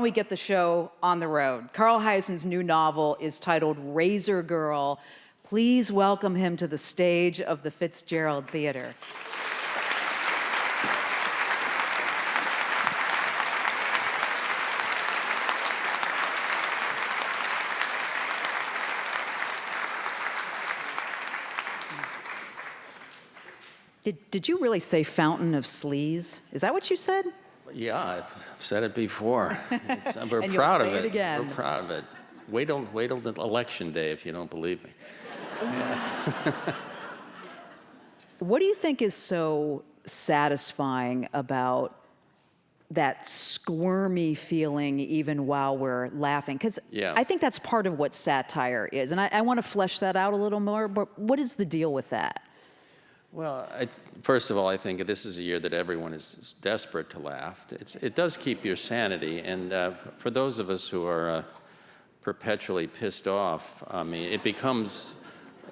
We get the show on the road. Carl Hiaasen's new novel is titled Razor Girl. Please welcome him to the stage of the Fitzgerald Theater. Did you really say fountain of sleaze? Is that what you said? Yeah, I've said it before. We're And proud you'll of say it. it again. We're proud of it. Wait till the election day if you don't believe me. Yeah. What do you think is so satisfying about that squirmy feeling even while we're laughing? Because I think that's part of what satire is. And I want to flesh that out a little more, but what is the deal with that? Well, first of all, I think this is a year that everyone is desperate to laugh. It does keep your sanity, and for those of us who are perpetually pissed off, I mean, it becomes,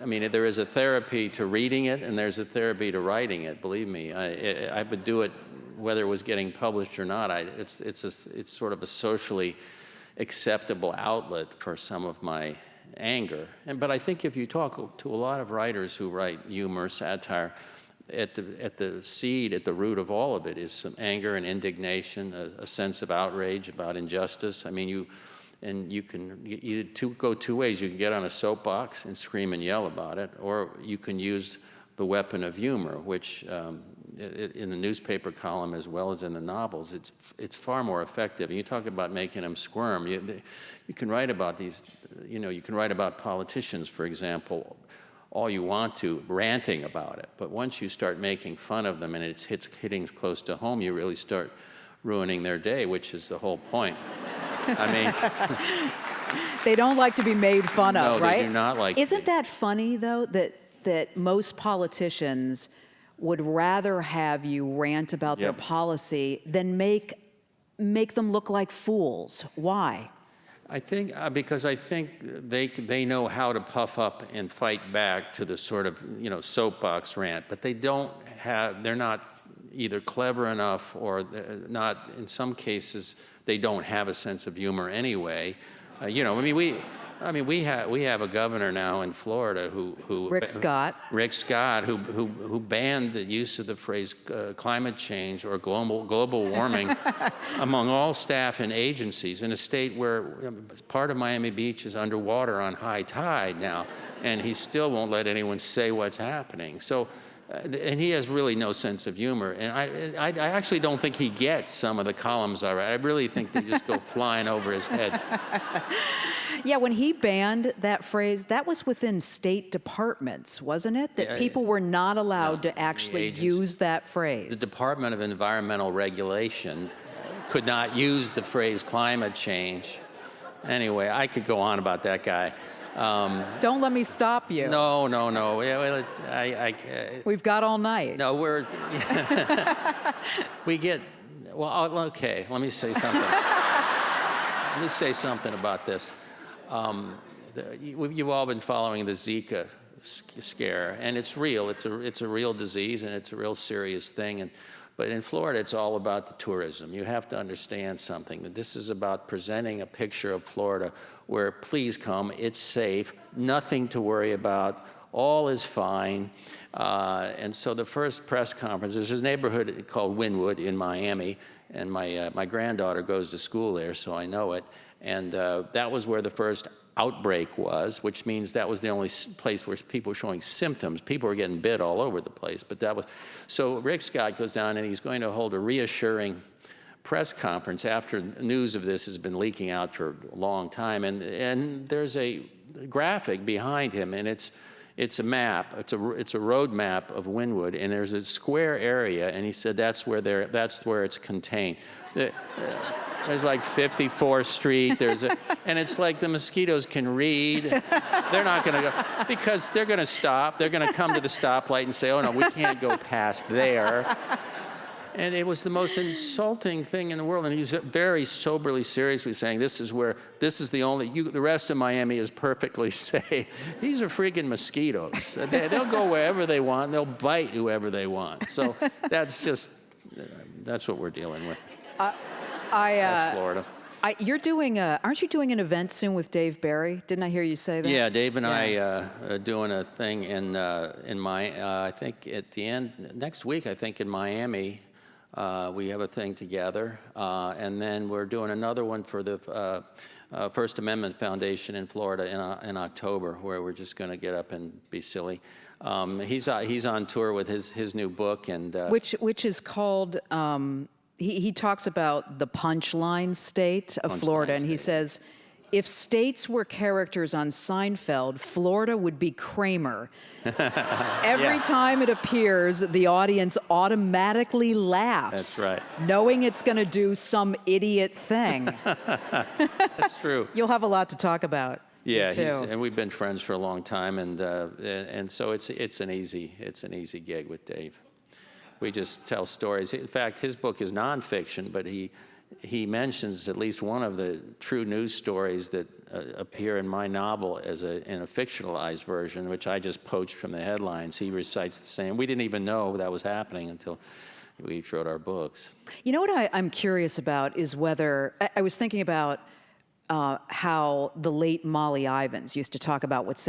I mean, there is a therapy to reading it, and there's a therapy to writing it, believe me. I would do it whether it was getting published or not. It's sort of a socially acceptable outlet for some of my anger. But I think if you talk to a lot of writers who write humor, satire, at the seed, at the root of all of it is some anger and indignation, a sense of outrage about injustice. I mean, you can go two ways. You can get on a soapbox and scream and yell about it, or you can use the weapon of humor, which in the newspaper column as well as in the novels, it's far more effective. And you talk about making them squirm. You can write about these, you can write about politicians, for example, all you want to, ranting about it. But once you start making fun of them and it's hitting close to home, you really start ruining their day, which is the whole point. I mean, they don't like to be made fun of, right? No, they do not like. Isn't that funny though, that most politicians would rather have you rant about their policy than make them look like fools? Why? I think because I think they know how to puff up and fight back to the sort of soapbox rant, but they're not either clever enough or not. In some cases, they don't have a sense of humor anyway. We have a governor now in Florida who Rick Scott, who banned the use of the phrase climate change or global warming among all staff and agencies in a state where part of Miami Beach is underwater on high tide now, and he still won't let anyone say what's happening. So. And he has really no sense of humor. And I actually don't think he gets some of the columns I write. I really think they just go flying over his head. Yeah, when he banned that phrase, that was within state departments, wasn't it? That people were not allowed to actually use that phrase. The Department of Environmental Regulation could not use the phrase climate change. Anyway, I could go on about that guy. Don't let me stop you. No. We've got all night. No, okay, let me say something. Let me say something about this. You've all been following the Zika scare, and it's real. It's a real disease, and it's a real serious thing. But in Florida, it's all about the tourism. You have to understand something, that this is about presenting a picture of Florida where, please come, it's safe, nothing to worry about, all is fine. And so the first press conference, there's a neighborhood called Wynwood in Miami, and my granddaughter goes to school there, so I know it. And that was where the first outbreak was, which means that was the only place where people were showing symptoms. People were getting bit all over the place, but that was... So Rick Scott goes down and he's going to hold a reassuring press conference after news of this has been leaking out for a long time, and there's a graphic behind him, and it's a map. It's a road map of Wynwood, and there's a square area, and he said that's where it's contained. There's like 54th Street. And it's like the mosquitoes can read. They're not going to go because they're going to stop. They're going to come to the stoplight and say, "Oh no, we can't go past there." And it was the most insulting thing in the world. And he's very soberly, seriously saying, this is the only, the rest of Miami is perfectly safe. These are freaking mosquitoes. They'll go wherever they want. They'll bite whoever they want. So that's what we're dealing with. That's Florida. You're doing aren't you doing an event soon with Dave Barry? Didn't I hear you say that? Yeah, Dave and I are doing a thing in I think at the end, next week, I think in Miami, we have a thing together. And then we're doing another one for the First Amendment Foundation in Florida in October, where we're just going to get up and be silly. He's on tour with his new book, and which is called. He talks about the punchline state of Florida, and he says, if states were characters on Seinfeld, Florida would be Kramer. Every time it appears, the audience automatically laughs. That's right. Knowing it's going to do some idiot thing. That's true. You'll have a lot to talk about. Yeah, too. And we've been friends for a long time, and so it's an easy gig with Dave. We just tell stories. In fact, his book is nonfiction, but he mentions at least one of the true news stories that appear in my novel in a fictionalized version, which I just poached from the headlines. He recites the same. We didn't even know that was happening until we each wrote our books. You know what I'm curious about is whether, I was thinking about how the late Molly Ivins used to talk about what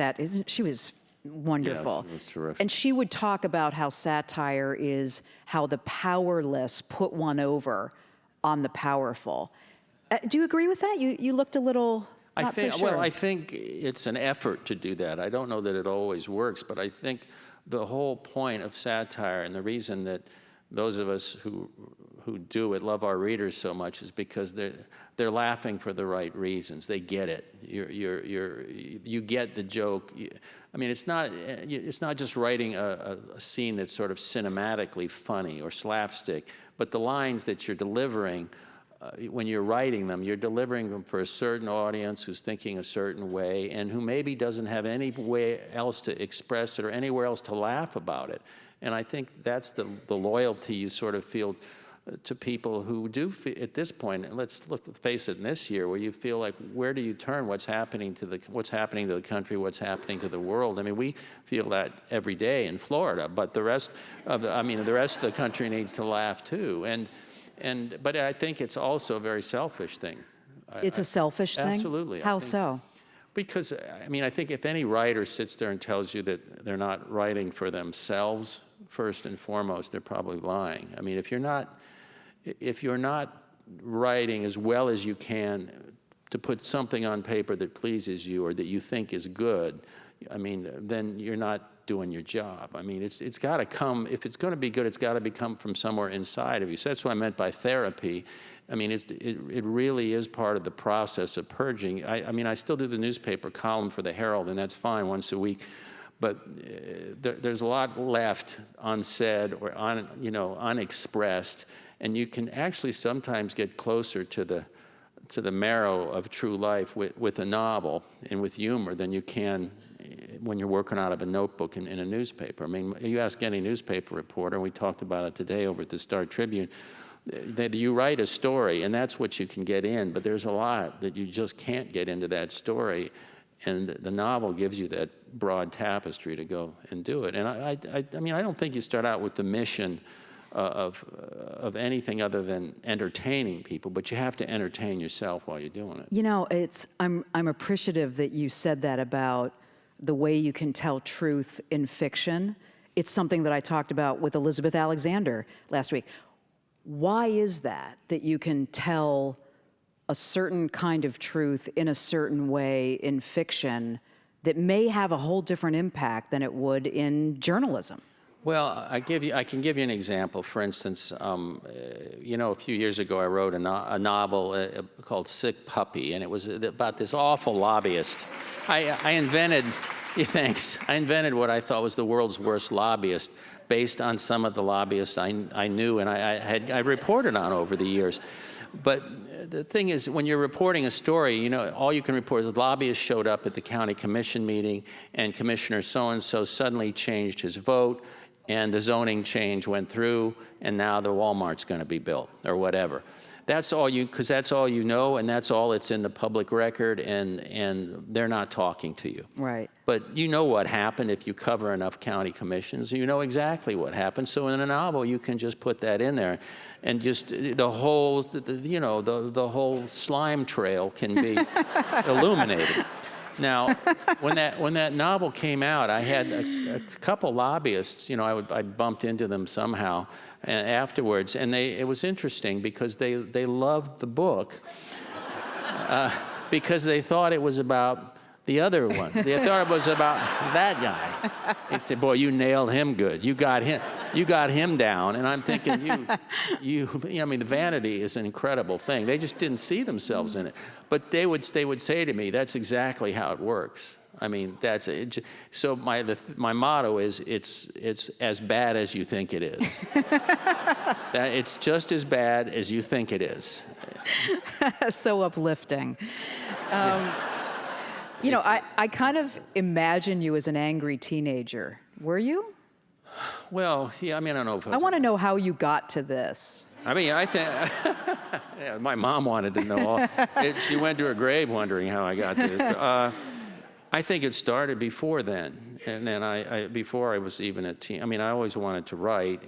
she was wonderful. Yeah, she was terrific. And she would talk about how satire is how the powerless put one over on the powerful. Do you agree with that? You looked a little not so sure. Well, I think it's an effort to do that. I don't know that it always works, but I think the whole point of satire and the reason that those of us who do it love our readers so much is because they're laughing for the right reasons. They get it. You get the joke. I mean, it's not just writing a scene that's sort of cinematically funny or slapstick, but the lines that you're delivering, when you're writing them, you're delivering them for a certain audience who's thinking a certain way and who maybe doesn't have any way else to express it or anywhere else to laugh about it. And I think that's the loyalty you sort of feel to people who do, at this point, and let's face it, in this year, where you feel like, where do you turn? What's happening to the country? What's happening to the world? I mean, we feel that every day in Florida, but the rest of the country needs to laugh too. But I think it's also a very selfish thing. It's a selfish thing? Absolutely. How so? Because, I mean, I think if any writer sits there and tells you that they're not writing for themselves, first and foremost, they're probably lying. I mean, if you're not writing as well as you can to put something on paper that pleases you or that you think is good, I mean, then you're not doing your job. I mean, it's got to come, if it's going to be good, it's got to come from somewhere inside of you. So that's what I meant by therapy. I mean, it really is part of the process of purging. I mean, I still do the newspaper column for the Herald, and that's fine once a week. But there's a lot left unsaid or unexpressed, and you can actually sometimes get closer to the marrow of true life with a novel and with humor than you can when you're working out of a notebook in a newspaper. I mean, you ask any newspaper reporter, and we talked about it today over at the Star Tribune, that you write a story, and that's what you can get in, but there's a lot that you just can't get into that story, and the novel gives you that broad tapestry to go and do it. And I mean, I don't think you start out with the mission of anything other than entertaining people, but you have to entertain yourself while you're doing it. You know, I'm appreciative that you said that about the way you can tell truth in fiction. It's something that I talked about with Elizabeth Alexander last week. Why is that you can tell a certain kind of truth in a certain way in fiction that may have a whole different impact than it would in journalism? Well, I can give you an example. For instance, you know, a few years ago I wrote a novel called Sick Puppy, and it was about this awful lobbyist. I invented what I thought was the world's worst lobbyist based on some of the lobbyists I knew and I reported on over the years. But the thing is, when you're reporting a story, you know, all you can report is the lobbyist showed up at the county commission meeting and Commissioner so-and-so suddenly changed his vote and the zoning change went through and now the Walmart's going to be built or whatever. that's all because that's all you know, and that's all that's in the public record, and they're not talking to you. Right. But you know what happened if you cover enough county commissions. You know exactly what happened. So in a novel, you can just put that in there, and just the whole slime trail can be illuminated. Now, when that novel came out, I had a couple lobbyists. I bumped into them somehow afterwards, and it was interesting because they loved the book because they thought it was about the other one. They thought it was about that guy. They said, "Boy, you nailed him good. You got him down." And I'm thinking, I mean, the vanity is an incredible thing. They just didn't see themselves in it. But they would say to me, "That's exactly how it works." I mean, that's it. So my motto is, it's as bad as you think it is. That it's just as bad as you think it is. So uplifting. I kind of imagine you as an angry teenager. Were you? Well, yeah, I mean, I don't know if I want to know how you got to this. I mean, I think yeah, my mom wanted to know. She went to her grave wondering how I got to it. I think it started before then, and then before I was even a teen. I mean, I always wanted to write,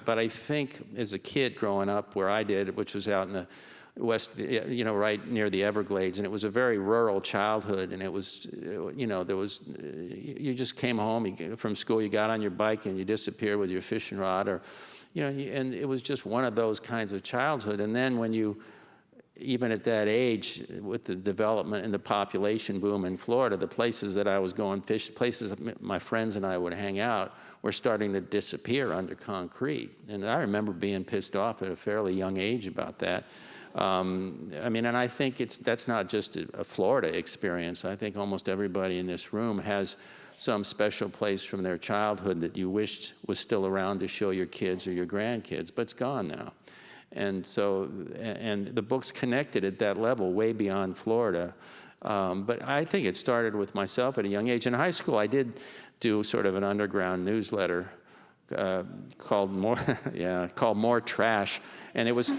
but I think as a kid growing up where I did, which was out in the west, right near the Everglades, and it was a very rural childhood, and it was, you just came home from school, you got on your bike, and you disappeared with your fishing rod, or, and it was just one of those kinds of childhood. And then when even at that age, with the development and the population boom in Florida, the places that I was going places my friends and I would hang out were starting to disappear under concrete. And I remember being pissed off at a fairly young age about that. I mean, and I think that's not just a Florida experience. I think almost everybody in this room has some special place from their childhood that you wished was still around to show your kids or your grandkids, but it's gone now. And so, and the book's connected at that level, way beyond Florida. But I think it started with myself at a young age. In high school, I did do sort of an underground newsletter called More Trash, and it was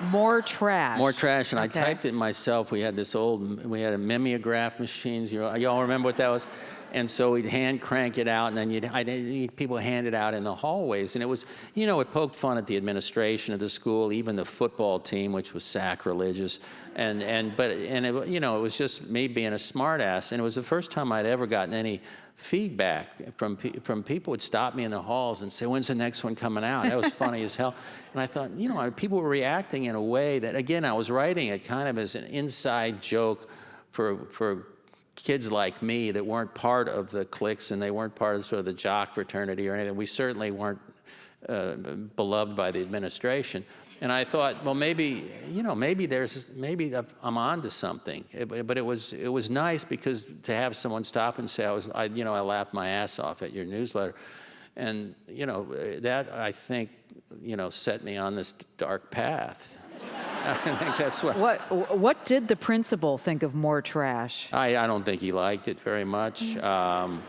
More Trash. More Trash, and okay. I typed it myself. We had a mimeograph machines. Y'all remember what that was? And so we'd hand crank it out, and then people hand it out in the hallways. And it was, it poked fun at the administration of the school, even the football team, which was sacrilegious. But it was just me being a smartass. And it was the first time I'd ever gotten any feedback from people would stop me in the halls and say, "When's the next one coming out?" That was funny as hell. And I thought, people were reacting in a way that, again, I was writing it kind of as an inside joke for kids like me that weren't part of the cliques, and they weren't part of sort of the jock fraternity or anything. We certainly weren't beloved by the administration. And I thought, well, maybe I'm on to something. But it was nice because to have someone stop and say, I laughed my ass off at your newsletter. And, that, I think, set me on this dark path. I think that's What did the principal think of More Trash? I don't think he liked it very much. And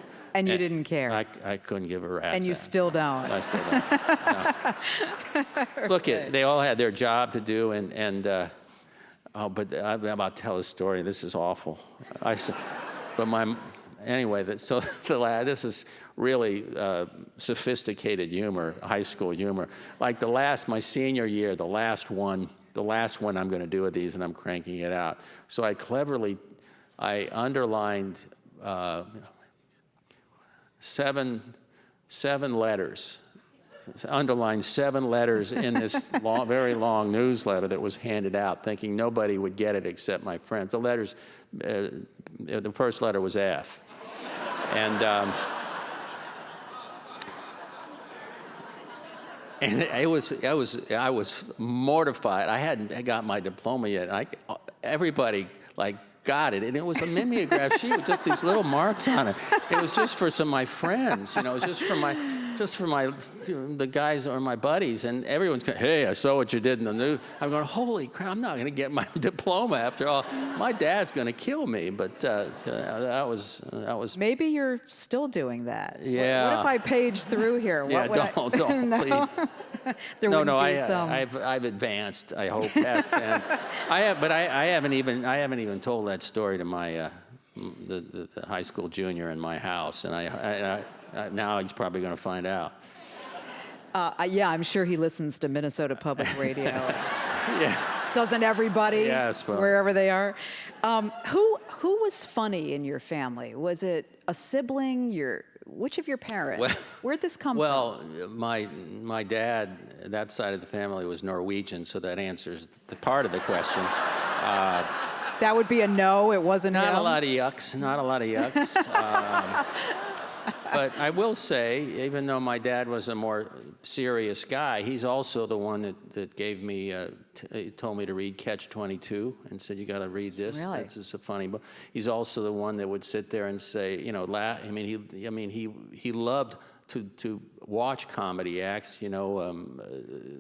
you didn't care? I couldn't give a rat's And you ass. still don't? I still don't. No. Look, they all had their job to do, but I'm about to tell a story. This is awful. This is really sophisticated humor, high school humor. Like my senior year, the last one I'm going to do of these, and I'm cranking it out. So I underlined seven letters. Underlined 7 letters in this very long newsletter that was handed out, thinking nobody would get it except my friends. The letters, the first letter was F, and I was mortified. I hadn't got my diploma yet. Everybody got it, and it was a mimeograph sheet with just these little marks on it. It was just for some of my friends, it was just for the guys or my buddies, and everyone's going, "Hey, I saw what you did in the news." I'm going, "Holy crap! I'm not going to get my diploma after all. My dad's going to kill me." But that was. Maybe you're still doing that. Yeah. What if I page through here? Yeah, don't, no? please. There No, wouldn't no, be some. I've advanced. I hope past that. I haven't even told that story to my the high school junior in my house, and now he's probably going to find out. Yeah, I'm sure he listens to Minnesota Public Radio. Yeah. Doesn't everybody? Yes, well. Wherever they are. Who was funny in your family? Was it a sibling? Which of your parents? Well, Where'd this come from? Well, my dad, that side of the family was Norwegian, so that answers the part of the question. That would be a no. It wasn't Not him? a lot of yucks. Not a lot of yucks. But I will say, even though my dad was a more serious guy, he's also the one that gave me, told me to read Catch-22 and said, you got to read this. Really? This is a funny book. He's also the one that would sit there and say, you know, laugh. He loved to watch comedy acts, you know,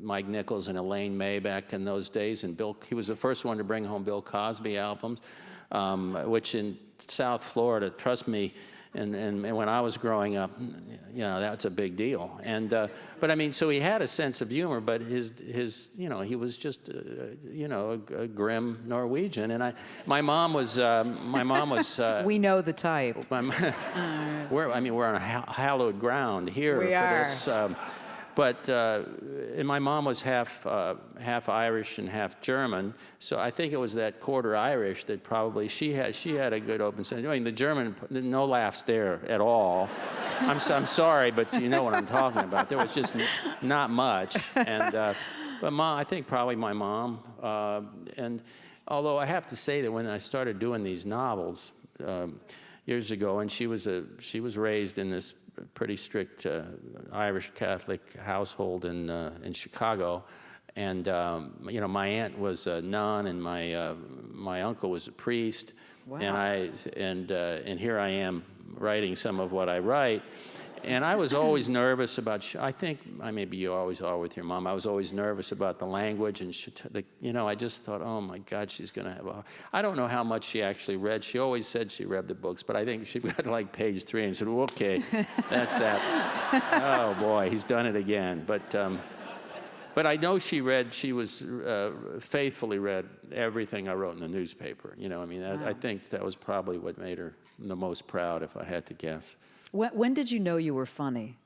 Mike Nichols and Elaine May back in those days, and he was the first one to bring home Bill Cosby albums, which in South Florida, trust me, and when I was growing up, you know, that's a big deal. And but I mean, so he had a sense of humor, but his you know, he was just you know, a grim Norwegian. And my mom was We know the type. we're on hallowed ground here We for are. this. And my mom was half Irish and half German, so I think it was that quarter Irish that probably she had a good open sense. I mean, the German, no laughs there at all. I'm sorry, but you know what I'm talking about. There was just not much, and but I think probably my mom. And although I have to say that when I started doing these novels years ago, and she was raised in this pretty strict Irish Catholic household in Chicago, and you know, my aunt was a nun, and my uncle was a priest. Wow. And here I am writing some of what I write, and I was always nervous about. I think maybe you always are with your mom. I was always nervous about the language, and you know, I just thought, oh my God, she's going to have I don't know how much she actually read. She always said she read the books, but I think she got to like page 3 and said, well, okay, that's that. Oh boy, he's done it again. But I know she was faithfully read everything I wrote in the newspaper. You know, I mean, Wow. I think that was probably what made her the most proud, if I had to guess. When did you know you were funny?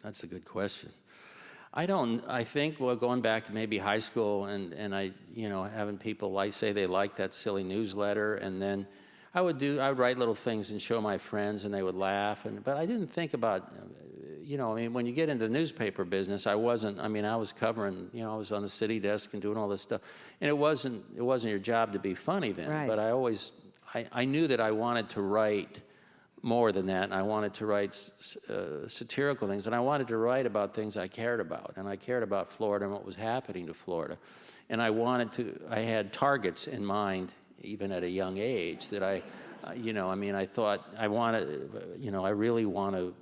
That's a good question. I think, well, going back to maybe high school and I, you know, having people say they like that silly newsletter, and then I would write little things and show my friends, and they would laugh, but I didn't think about, you know, I mean, when you get into the newspaper business, I was covering, you know, I was on the city desk and doing all this stuff, and it wasn't your job to be funny then, Right. But I knew that I wanted to write more than that, and I wanted to write satirical things, and I wanted to write about things I cared about, and I cared about Florida and what was happening to Florida, and I had targets in mind even at a young age that you know, I mean, I thought I really want to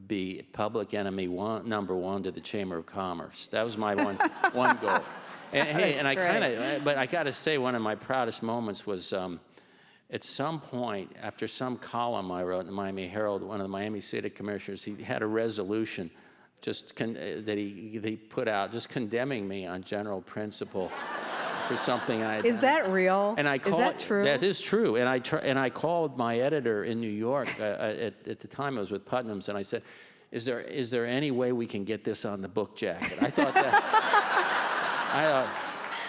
be public enemy number one to the Chamber of Commerce. That was my one goal. And hey, and but I got to say, one of my proudest moments was at some point after some column I wrote in the Miami Herald, one of the Miami City Commissioners, he had a resolution that he put out just condemning me on general principle. For something I had Is done. that real? And I called, Is that true? That is true. And I called my editor in New York at the time I was with Putnam's, and I said, "Is there any way we can get this on the book jacket?" I thought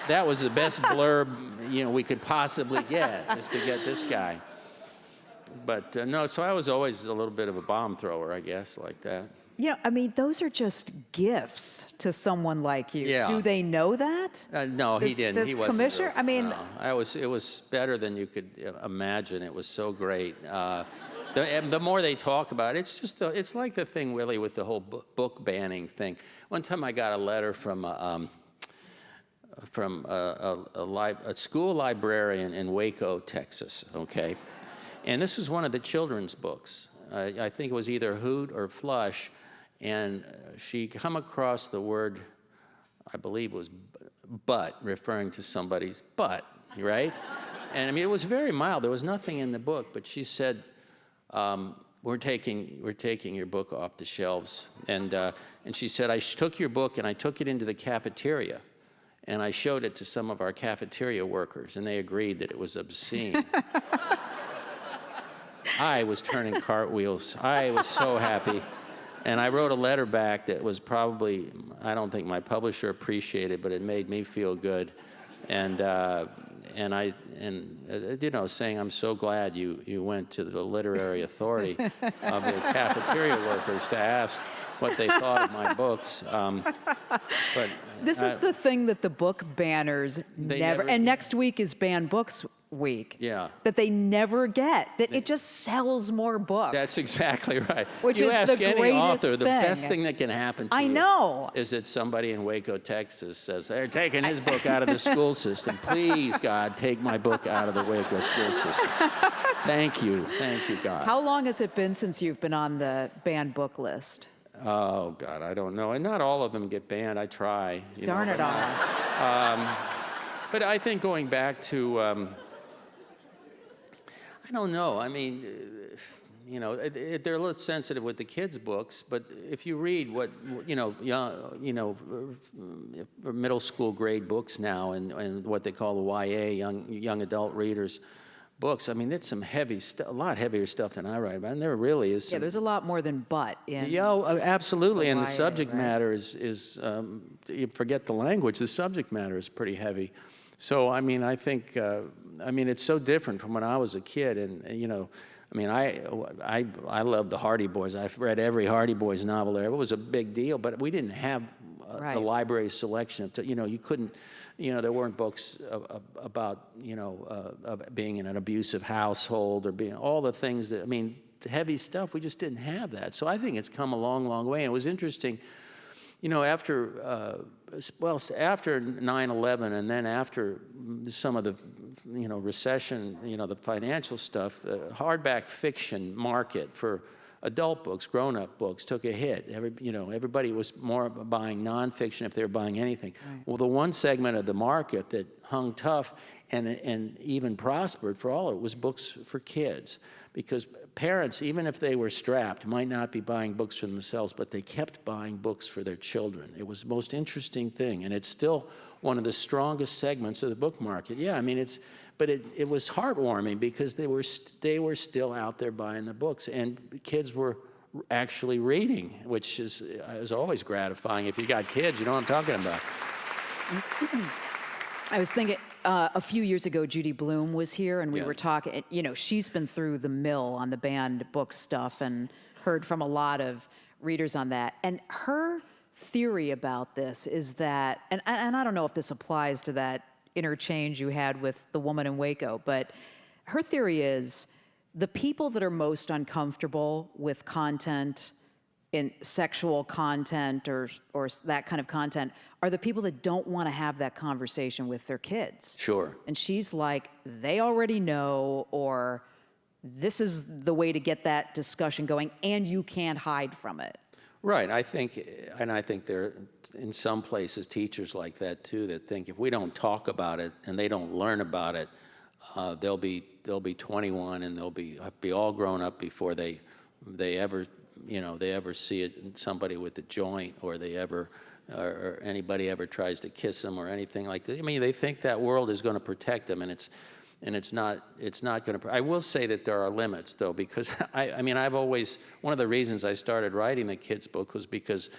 that was the best blurb, you know, we could possibly get, is to get this guy. But no, so I was always a little bit of a bomb thrower, I guess, like that. You know, I mean, those are just gifts to someone like you. Yeah. Do they know that? No, he didn't. This He wasn't. commissioner? Really, I mean, no. It was better than you could imagine. It was so great. The more they talk about it, it's like the thing really with the whole book banning thing. One time I got a letter from a school librarian in Waco, Texas. Okay, and this was one of the children's books. I think it was either Hoot or Flush. And she come across the word, I believe it was butt, referring to somebody's butt, right? And I mean, it was very mild. There was nothing in the book, but she said, we're taking your book off the shelves. And And she said, I took your book and I took it into the cafeteria. And I showed it to some of our cafeteria workers, and they agreed that it was obscene. I was turning cartwheels. I was so happy. And I wrote a letter back that was probably, I don't think my publisher appreciated, but it made me feel good. And you know, saying, I'm so glad you went to the literary authority of the cafeteria workers to ask what they thought of my books. But this is the thing that the book banners never, and next week is Banned Books Week. Yeah. That they never get. That it just sells more books. That's exactly right. Which you is ask the any greatest author, the thing. best thing that can happen to I you know. is that somebody in Waco, Texas says, they're taking his book out of the school system. Please, God, take my book out of the Waco school system. Thank you, God. How long has it been since you've been on the banned book list? Oh, God, I don't know. And not all of them get banned. I try. Darn it all. But I think going back to, I don't know. I mean, you know, they're a little sensitive with the kids' books, but if you read what, middle school grade books now and what they call the YA, young adult readers, books, I mean, it's some heavy stuff, a lot heavier stuff than I write about. And there really is some, Yeah, there's a lot more than but in. Yeah, absolutely. And the YA, subject right? matter is you forget the language, the subject matter is pretty heavy. So, I mean, I think, it's so different from when I was a kid. And, you know, I mean, I love the Hardy Boys. I've read every Hardy Boys novel there. It was a big deal, but we didn't have the library selection. You know, you couldn't, you know, there weren't books about, being in an abusive household or being all the things that, I mean, the heavy stuff, we just didn't have that. So I think it's come a long, long way. And it was interesting, you know, after 9/11 and then after some of the, recession, the financial stuff, the hardback fiction market for adult books, grown-up books took a hit. Everybody was more buying nonfiction if they were buying anything. Right. Well, the one segment of the market that hung tough and even prospered for all of it was books for kids. Because parents, even if they were strapped, might not be buying books for themselves, but they kept buying books for their children. It was the most interesting thing, and it's still one of the strongest segments of the book market. Yeah, I mean, it was heartwarming because they were still out there buying the books, and kids were actually reading, which is always gratifying. If you got kids, you know what I'm talking about. I was thinking, a few years ago, Judy Blume was here, and we were talking, she's been through the mill on the banned book stuff and heard from a lot of readers on that. And her theory about this is that, and I don't know if this applies to that interchange you had with the woman in Waco, but her theory is the people that are most uncomfortable with content, in sexual content or that kind of content, are the people that don't want to have that conversation with their kids. Sure. And she's like, they already know, or this is the way to get that discussion going, and you can't hide from it. Right. I think there are in some places teachers like that too, that think if we don't talk about it and they don't learn about it, they'll be 21 and they'll be all grown up before they ever see it, somebody with a joint, or or anybody ever tries to kiss them or anything like that. I mean, they think that world is going to protect them, and it's not going to. I will say that there are limits, though, because I've always, one of the reasons I started writing the kids' book was because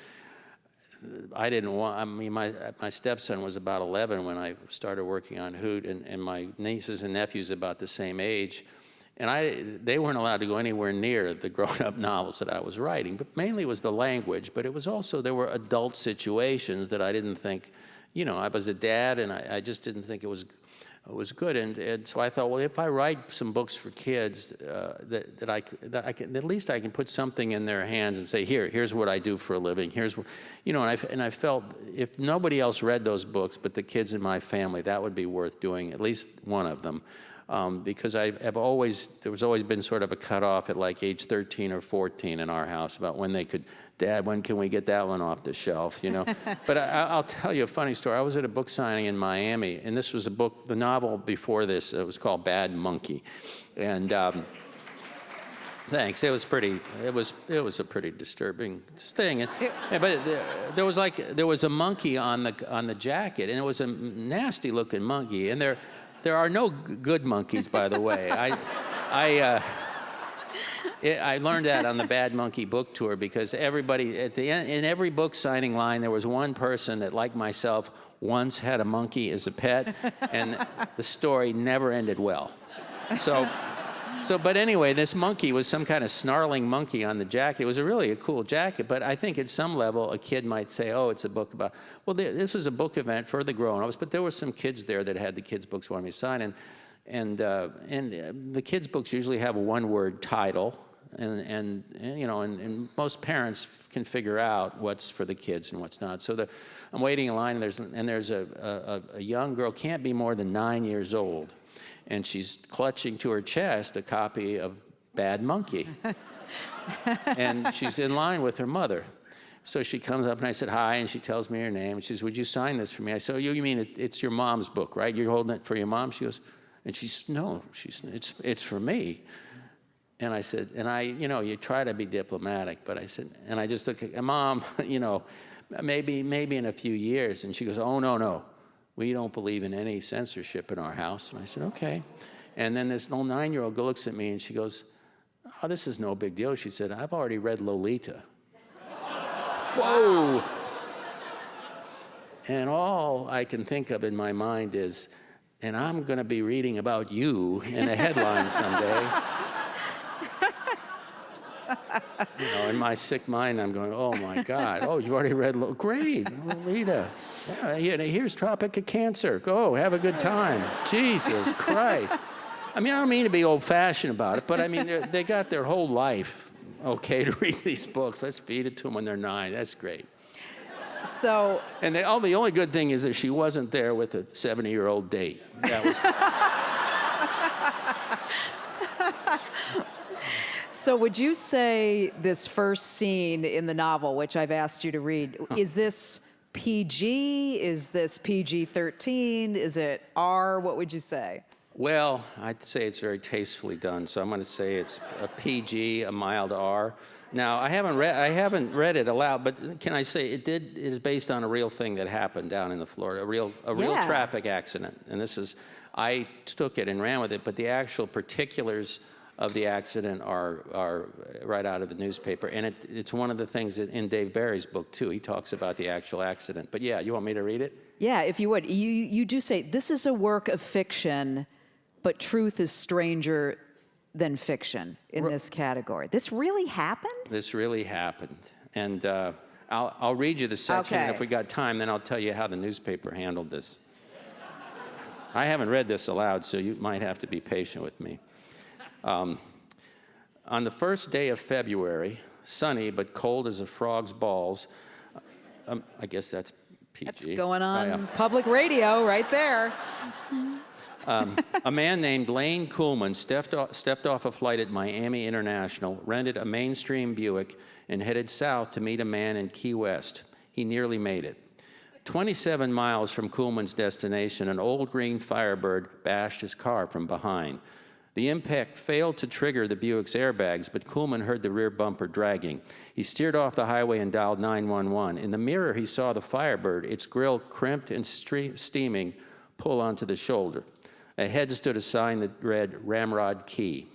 I didn't want. My stepson was about 11 when I started working on Hoot, and my nieces and nephews about the same age. And they weren't allowed to go anywhere near the grown-up novels that I was writing, but mainly it was the language, but it was also, there were adult situations that I didn't think, I was a dad and I just didn't think it was good. And so I thought, well, if I write some books for kids, that I can, at least I can put something in their hands and say, here's what I do for a living, here's what, and I felt if nobody else read those books but the kids in my family, that would be worth doing, at least one of them. Because there was always been sort of a cutoff at like age 13 or 14 in our house about when they could, Dad, when can we get that one off the shelf, But I'll tell you a funny story. I was at a book signing in Miami, and this was the novel before this, it was called Bad Monkey. And Thanks. It was a pretty disturbing thing. But there was a monkey on the jacket, and it was a nasty looking monkey. And there are no good monkeys, by the way. I learned that on the Bad Monkey book tour, because everybody at the end, in every book signing line, there was one person that, like myself, once had a monkey as a pet, and the story never ended well. But anyway, this monkey was some kind of snarling monkey on the jacket. It was really a cool jacket, but I think at some level a kid might say, oh, it's a book about, well, this was a book event for the grown-ups, but there were some kids there that had the kids' books wanting me to sign, and the kids' books usually have a one-word title, and most parents can figure out what's for the kids and what's not. So I'm waiting in line, and there's a young girl, can't be more than 9 years old, and she's clutching to her chest a copy of Bad Monkey. And she's in line with her mother. So she comes up, and I said, hi, and she tells me her name. And she says, would you sign this for me? I said, oh, you mean it's your mom's book, right? You're holding it for your mom? She goes, and she's, no, it's for me. And I said, you try to be diplomatic, but I said, and I just looked at Mom, maybe in a few years. And she goes, oh, no. We don't believe in any censorship in our house. And I said, okay. And then this little 9-year-old looks at me, and she goes, oh, this is no big deal. She said, I've already read Lolita. Whoa! And all I can think of in my mind is, and I'm going to be reading about you in a headline someday. In my sick mind, I'm going, oh, my God. Oh, you've already read Great, Lolita. Yeah, here's Tropic of Cancer. Go, have a good time. Jesus Christ. I don't mean to be old-fashioned about it, but, they got their whole life, okay, to read these books. Let's feed it to them when they're 9. That's great. So... And the only good thing is that she wasn't there with a 70-year-old date. That was... So would you say this first scene in the novel, which I've asked you to read, is this PG? Is this PG-13? Is it R? What would you say? Well, I'd say it's very tastefully done, so I'm going to say it's a PG, a mild R. Now, I haven't read it aloud, but can I say it is based on a real thing that happened down in Florida, a real traffic accident. And I took it and ran with it, but the actual particulars of the accident are right out of the newspaper. And it's one of the things that in Dave Barry's book, too. He talks about the actual accident. But yeah, you want me to read it? Yeah, if you would. You do say, this is a work of fiction, but truth is stranger than fiction in this category. This really happened? This really happened. And I'll read you the section, and if we got time, then I'll tell you how the newspaper handled this. I haven't read this aloud, so you might have to be patient with me. On the first day of February, sunny but cold as a frog's balls, I guess that's PG. That's going on public radio right there. A man named Lane Kuhlman stepped off a flight at Miami International, rented a mainstream Buick, and headed south to meet a man in Key West. He nearly made it. 27 miles from Kuhlman's destination, an old green Firebird bashed his car from behind. The impact failed to trigger the Buick's airbags, but Kuhlman heard the rear bumper dragging. He steered off the highway and dialed 911. In the mirror, he saw the Firebird, its grill crimped and steaming, pull onto the shoulder. Ahead stood a sign that read, Ramrod Key.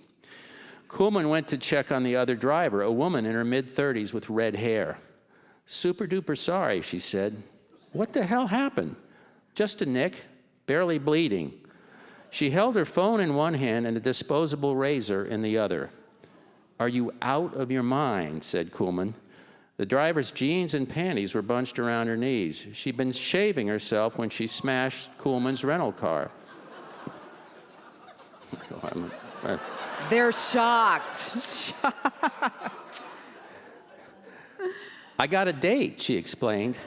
Kuhlman went to check on the other driver, a woman in her mid-30s with red hair. Super duper sorry, she said. What the hell happened? Just a nick, barely bleeding. She held her phone in one hand and a disposable razor in the other. Are you out of your mind? Said Kuhlman. The driver's jeans and panties were bunched around her knees. She'd been shaving herself when she smashed Kuhlman's rental car. They're shocked. I got a date, she explained.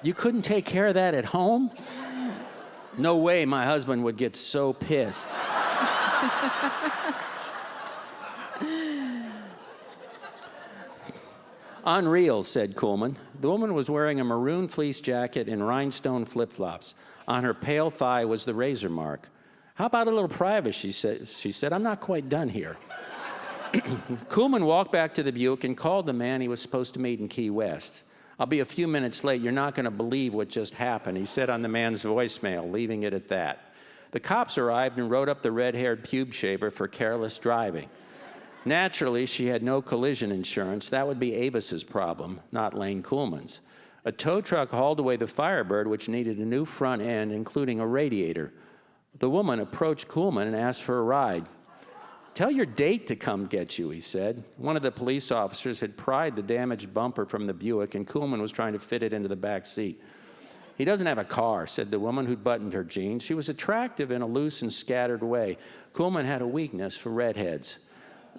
You couldn't take care of that at home? No way my husband would get so pissed. Unreal, said Kuhlman. The woman was wearing a maroon fleece jacket and rhinestone flip-flops. On her pale thigh was the razor mark. How about a little private, she said. I'm not quite done here. Kuhlman walked back to the Buick and called the man he was supposed to meet in Key West. I'll be a few minutes late. You're not going to believe what just happened, he said on the man's voicemail, leaving it at that. The cops arrived and wrote up the red-haired pube shaver for careless driving. Naturally, she had no collision insurance. That would be Avis's problem, not Lane Kuhlman's. A tow truck hauled away the Firebird, which needed a new front end, including a radiator. The woman approached Kuhlman and asked for a ride. Tell your date to come get you, he said. One of the police officers had pried the damaged bumper from the Buick, and Kuhlman was trying to fit it into the back seat. He doesn't have a car, said the woman who'd buttoned her jeans. She was attractive in a loose and scattered way. Kuhlman had a weakness for redheads.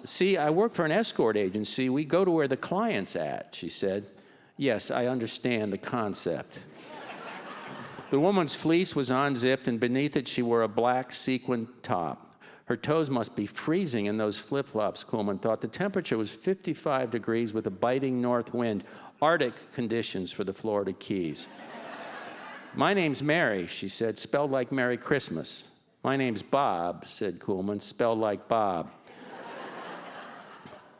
See, I work for an escort agency. We go to where the client's at, she said. Yes, I understand the concept. The woman's fleece was unzipped, and beneath it she wore a black sequined top. Her toes must be freezing in those flip-flops, Kuhlman thought. The temperature was 55 degrees with a biting north wind, Arctic conditions for the Florida Keys. My name's Mary, she said, spelled like Merry Christmas. My name's Bob, said Kuhlman, spelled like Bob.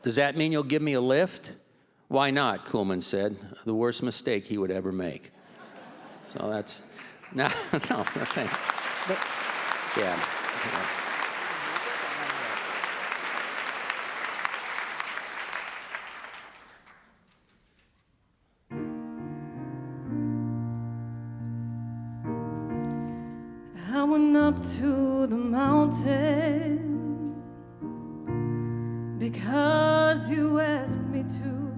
Does that mean you'll give me a lift? Why not, Kuhlman said, the worst mistake he would ever make. So that's, no, thanks. Yeah. I went up to the mountain because you asked me to,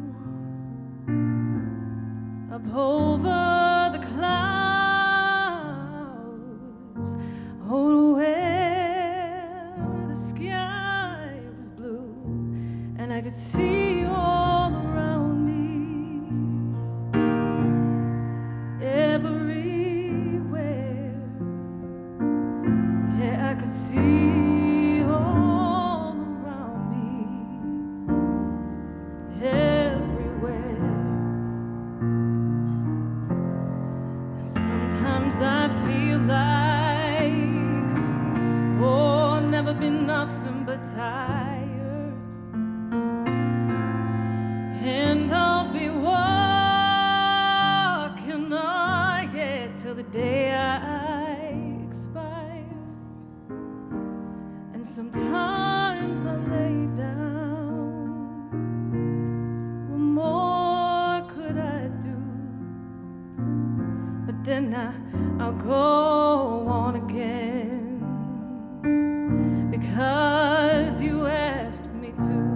up over the clouds, oh, to where the sky was blue and I could see all around me, everywhere, yeah, I could see all around me, everywhere. Now sometimes I feel like, oh, never been nothing but tired, and I'll be walking on, yeah, till the day I expire. And sometimes I lay down, what more could I do? But then I'll go on again, because you asked me to.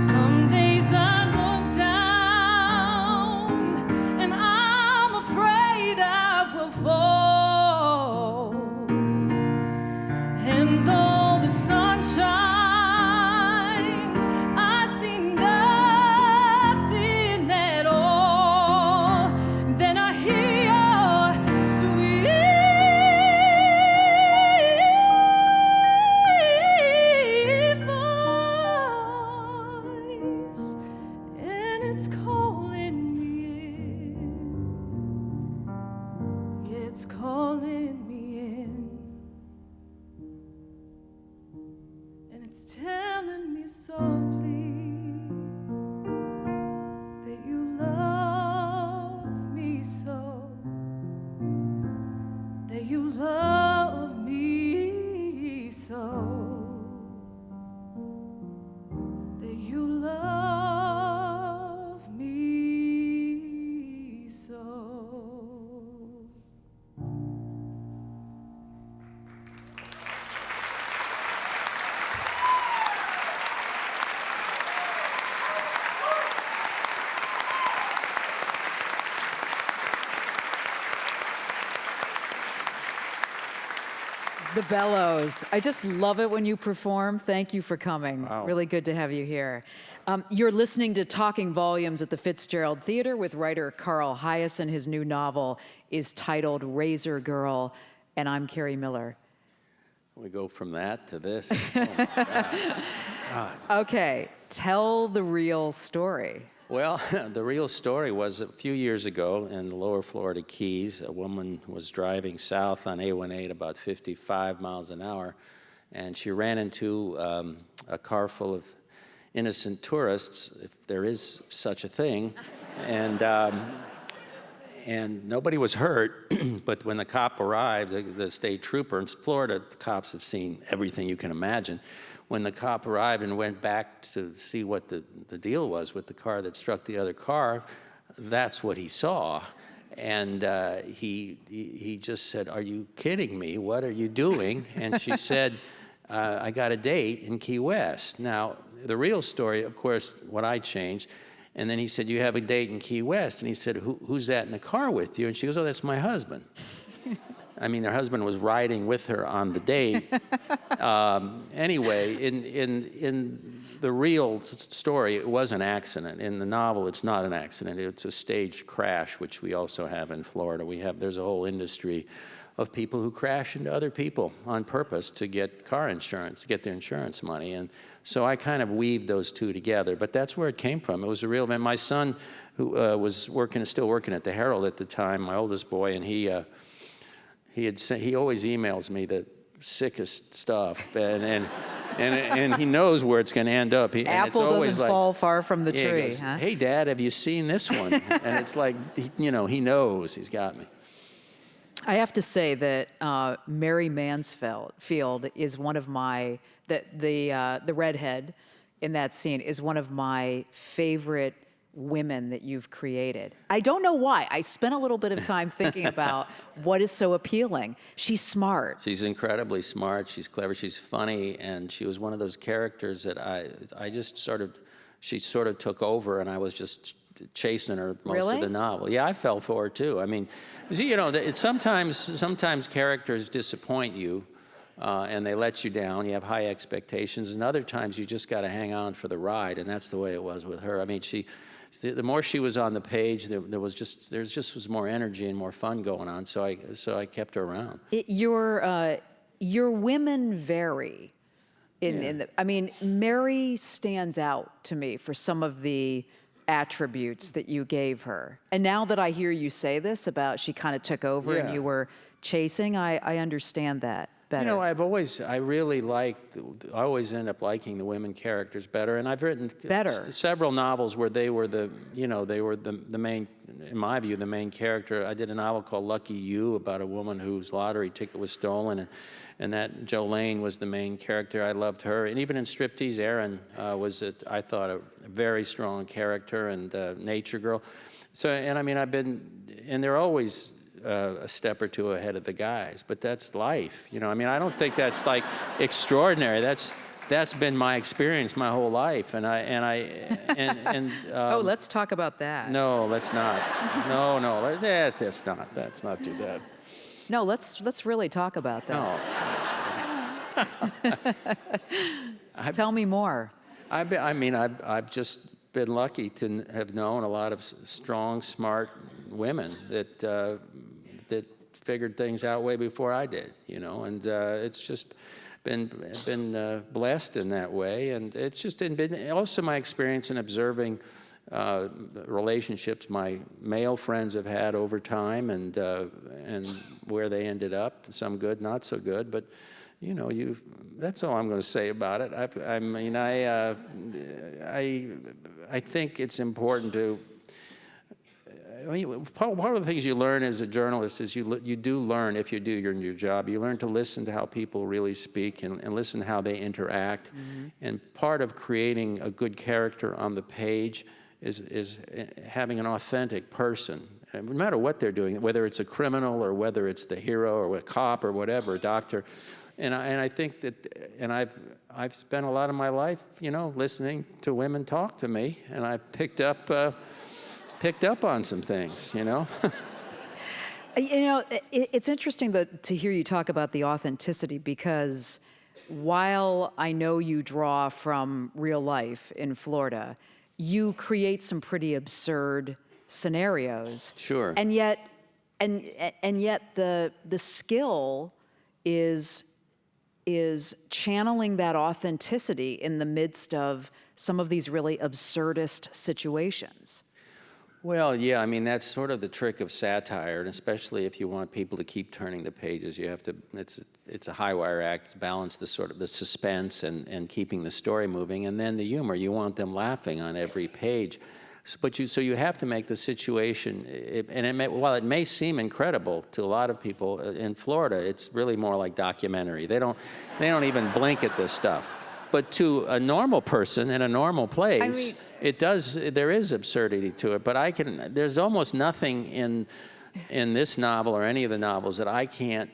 Some days I look down and I'm afraid I will fall. And though the sun shines, I see nothing at all. Then I hear your sweet voice, and it's calling me in. Yeah, it's calling me in. And it's telling me softly that you love me so, that you love me so, that you love me so. The bellows. I just love it when you perform. Thank you for coming. Wow. Really good to have you here. You're listening to Talking Volumes at the Fitzgerald Theater with writer Carl Hiaasen. His new novel is titled Razor Girl, and I'm Kerri Miller. We go from that to this. Oh, my God. Okay, tell the real story. Well, the real story was a few years ago in the lower Florida Keys, a woman was driving south on A18 about 55 miles an hour, and she ran into a car full of innocent tourists, if there is such a thing, and nobody was hurt, but when the cop arrived, the state trooper, in Florida, the cops have seen everything you can imagine. When the cop arrived and went back to see what the deal was with the car that struck the other car, that's what he saw. And he just said, "Are you kidding me? What are you doing?" And she said, "I got a date in Key West." Now, the real story, of course, what I changed, and then he said, "You have a date in Key West?" And he said, "Who's that in the car with you?" And she goes, "Oh, that's my husband." I mean, her husband was riding with her on the date. Anyway, in the real story, it was an accident. In the novel, it's not an accident. It's a staged crash, which we also have in Florida. There's a whole industry of people who crash into other people on purpose to get car insurance, to get their insurance money. And so I kind of weaved those two together. But that's where it came from. It was a real event. My son, who was still working at the Herald at the time, my oldest boy, and he always emails me the sickest stuff, and he knows where it's going to end up. Apple doesn't fall far from the tree. He goes, huh? "Hey, Dad, have you seen this one?" And it's like, he knows. He's got me. I have to say that Mary Mansfield is one of my the redhead in that scene is one of my favorite women that you've created. I don't know why. I spent a little bit of time thinking about what is so appealing. She's smart. She's incredibly smart. She's clever. She's funny, and she was one of those characters that she sort of took over, and I was just chasing her most of the novel. Yeah, I fell for her too. I mean, sometimes characters disappoint you, and they let you down. You have high expectations, and other times you just got to hang on for the ride, and that's the way it was with her. I mean, the more she was on the page, there was more energy and more fun going on. So I kept her around. Your women vary. I mean, Mary stands out to me for some of the attributes that you gave her. And now that I hear you say this about she kind of took over and you were chasing, I understand that better. I always end up liking the women characters better, and I've written several novels where they were the main, in my view, the main character. I did a novel called Lucky You about a woman whose lottery ticket was stolen, and that Jolene was the main character. I loved her, and even in Striptease, Erin was, I thought, a very strong character, and Nature Girl. So, and I mean, and they're always a step or two ahead of the guys, but that's life. I mean, I don't think that's like extraordinary. That's been my experience my whole life, and oh, let's talk about that. No, let's not. No, let's not do that. No, let's really talk about that. No. Tell me more. I've just been lucky to have known a lot of strong, smart women that figured things out way before I did, and it's just been blessed in that way, and it's just been also my experience in observing relationships my male friends have had over time, and where they ended up, some good, not so good, but that's all I'm going to say about it. I think it's important to. Part of the things you learn as a journalist is you do learn, if you do your job, you learn to listen to how people really speak and listen to how they interact. Mm-hmm. And part of creating a good character on the page is having an authentic person. And no matter what they're doing, whether it's a criminal or whether it's the hero or a cop or whatever, a doctor. And I think that, and I've spent a lot of my life, listening to women talk to me, and I've picked up on some things, It's interesting to hear you talk about the authenticity, because while I know you draw from real life in Florida, you create some pretty absurd scenarios. Sure. And yet the skill is channeling that authenticity in the midst of some of these really absurdist situations. Well, yeah, I mean, that's sort of the trick of satire, and especially if you want people to keep turning the pages, you have to, it's a high wire act to balance the sort of the suspense and keeping the story moving, and then the humor. You want them laughing on every page. So you have to make the situation, while it may seem incredible to a lot of people in Florida, it's really more like documentary. They don't even blink at this stuff. But to a normal person in a normal place, there is absurdity to it. But there's almost nothing in this novel or any of the novels that I can't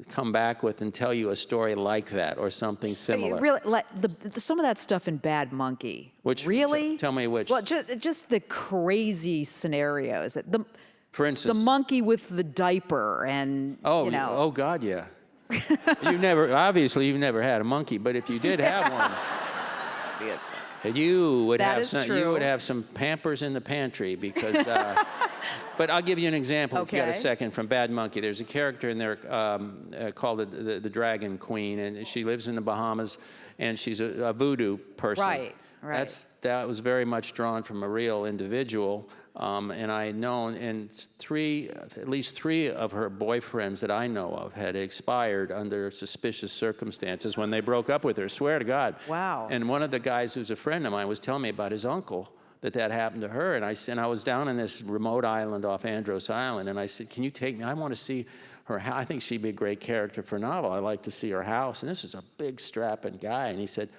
come back with and tell you a story like that or something similar. Really, some of that stuff in Bad Monkey. Which, really? Tell me which. Well, just the crazy scenarios. For instance, the monkey with the diaper and Oh God, yeah. You've never had a monkey, but if you did have one, you would have some Pampers in the pantry because. But I'll give you an example if you got a second from Bad Monkey. There's a character in there called the Dragon Queen, and she lives in the Bahamas, and she's a voodoo person. Right. That was very much drawn from a real individual. And I had known, and at least three of her boyfriends that I know of had expired under suspicious circumstances when they broke up with her. Swear to God. Wow. And one of the guys who's a friend of mine was telling me about his uncle that happened to her. And I was down in this remote island off Andros Island, and I said, "Can you take me? I want to see her house. I think she'd be a great character for a novel. I'd like to see her house." And this is a big, strapping guy, and he said,